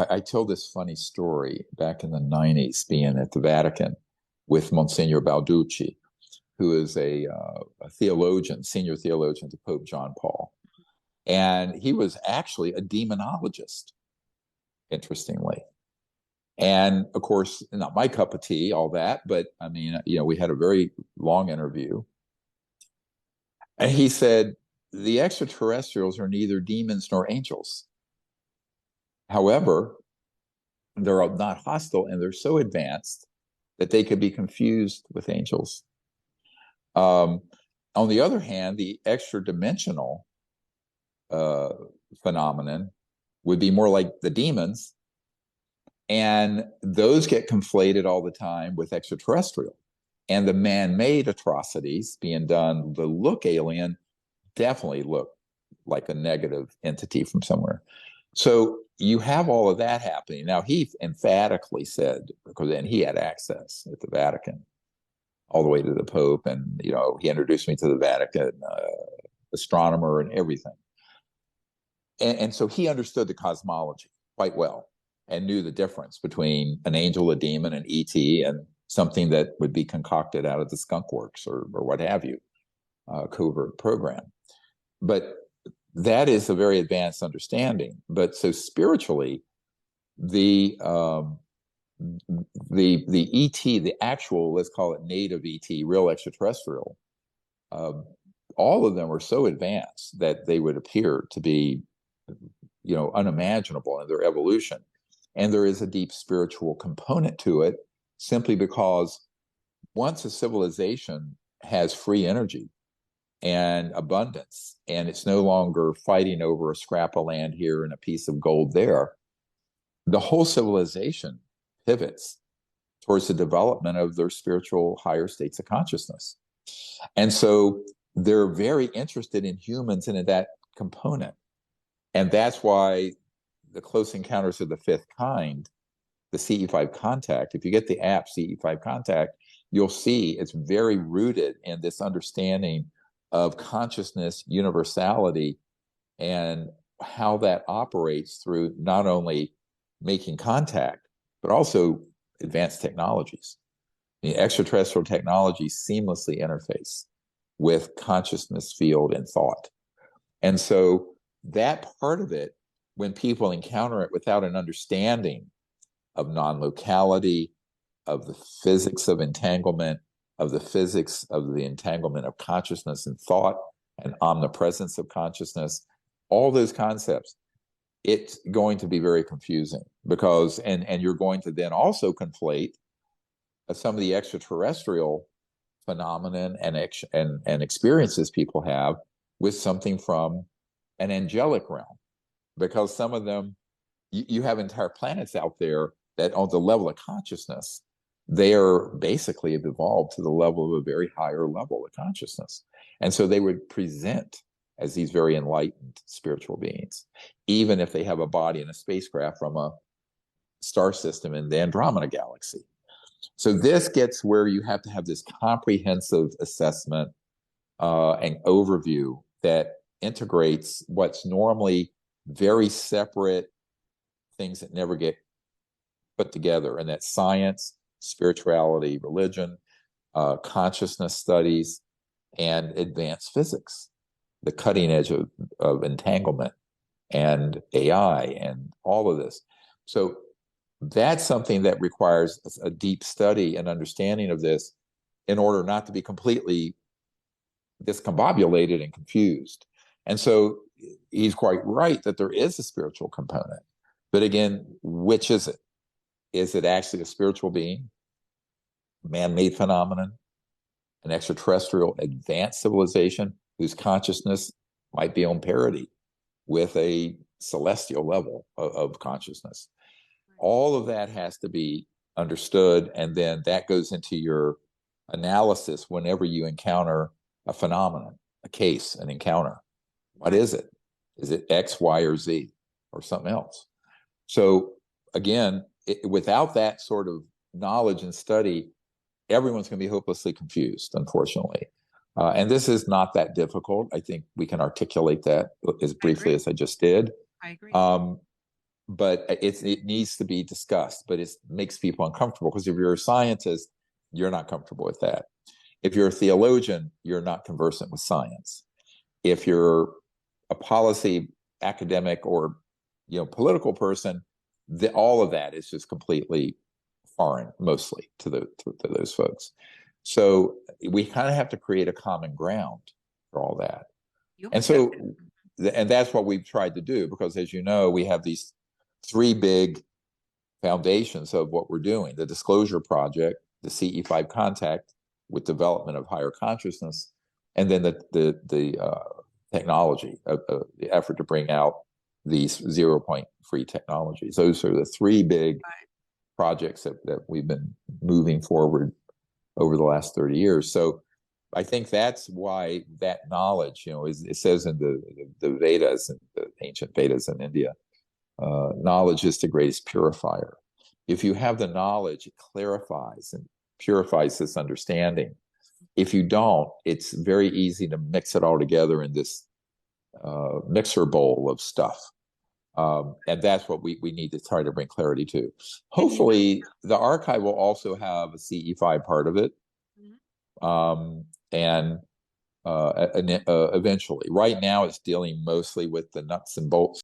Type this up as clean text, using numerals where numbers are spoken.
I tell this funny story back in the 90s, being at the Vatican with Monsignor Balducci, who is a theologian, senior theologian to Pope John Paul. And he was actually a demonologist, interestingly. And of course, not my cup of tea, all that, but I mean, we had a very long interview. And he said, the extraterrestrials are neither demons nor angels. However, they're not hostile and they're so advanced that they could be confused with angels. On the other hand, the extra dimensional phenomenon would be more like the demons, and those get conflated all the time with extraterrestrial. And the man-made atrocities being done that look alien definitely look like a negative entity from somewhere. So you have all of that happening. Now, he emphatically said, because then he had access at the Vatican all the way to the Pope, and he introduced me to the Vatican astronomer and everything. And so he understood the cosmology quite well and knew the difference between an angel, a demon, an ET, and something that would be concocted out of the skunk works or what have you, covert program. But that is a very advanced understanding. But so spiritually, the ET, the actual, let's call it native ET, real extraterrestrial, all of them are so advanced that they would appear to be, unimaginable in their evolution. And there is a deep spiritual component to it, simply because once a civilization has free energy and abundance, and it's no longer fighting over a scrap of land here and a piece of gold there, the whole civilization pivots towards the development of their spiritual higher states of consciousness. And so they're very interested in humans and in that component. And that's why the Close Encounters of the Fifth Kind, the CE5 Contact, if you get the app CE5 Contact, you'll see it's very rooted in this understanding of consciousness, universality, and how that operates through not only making contact, but also advanced technologies. The extraterrestrial technologies seamlessly interface with consciousness field and thought. And so that part of it, when people encounter it without an understanding of non-locality, of the physics of entanglement, of the physics of the entanglement of consciousness and thought and omnipresence of consciousness, all those concepts, it's going to be very confusing because, and you're going to then also conflate some of the extraterrestrial phenomenon and experiences people have with something from an angelic realm, because some of them, you have entire planets out there that on the level of consciousness, they are basically have evolved to the level of a very higher level of consciousness. And so they would present as these very enlightened spiritual beings, even if they have a body in a spacecraft from a star system in the Andromeda galaxy. So this gets where you have to have this comprehensive assessment and overview that integrates what's normally very separate things that never get put together, and that's science, spirituality, religion, consciousness studies, and advanced physics, the cutting edge of entanglement and AI and all of this. So that's something that requires a deep study and understanding of this in order not to be completely discombobulated and confused. And so he's quite right that there is a spiritual component. But again, which is it? Is it actually a spiritual being, man-made phenomenon, an extraterrestrial advanced civilization whose consciousness might be on parity with a celestial level of consciousness? All of that has to be understood, and then that goes into your analysis whenever you encounter a phenomenon, a case, an encounter. What is it? Is it X, Y, or Z, or something else? So again, without that sort of knowledge and study, everyone's going to be hopelessly confused, unfortunately. And this is not that difficult. I think we can articulate that as briefly as I just did. I agree. but it needs to be discussed. But it makes people uncomfortable because if you're a scientist, you're not comfortable with that. If you're a theologian, you're not conversant with science. If you're a policy academic or political person, all of that is just completely foreign, mostly to those folks. So we kind of have to create a common ground for all that. And so, and that's what we've tried to do, because as you know, we have these three big foundations of what we're doing: the Disclosure Project, the CE5 Contact with development of higher consciousness, and then the technology, the effort to bring out these 0-point free technologies. Those are the three big projects that we've been moving forward over the last 30 years. So I think that's why that knowledge, it says in the Vedas, and the ancient Vedas in India, knowledge is the greatest purifier. If you have the knowledge, it clarifies and purifies this understanding. If you don't, it's very easy to mix it all together in this mixer bowl of stuff. And that's what we need to try to bring clarity to. Hopefully, the archive will also have a CE5 part of it. And eventually. Right now, it's dealing mostly with the nuts and bolts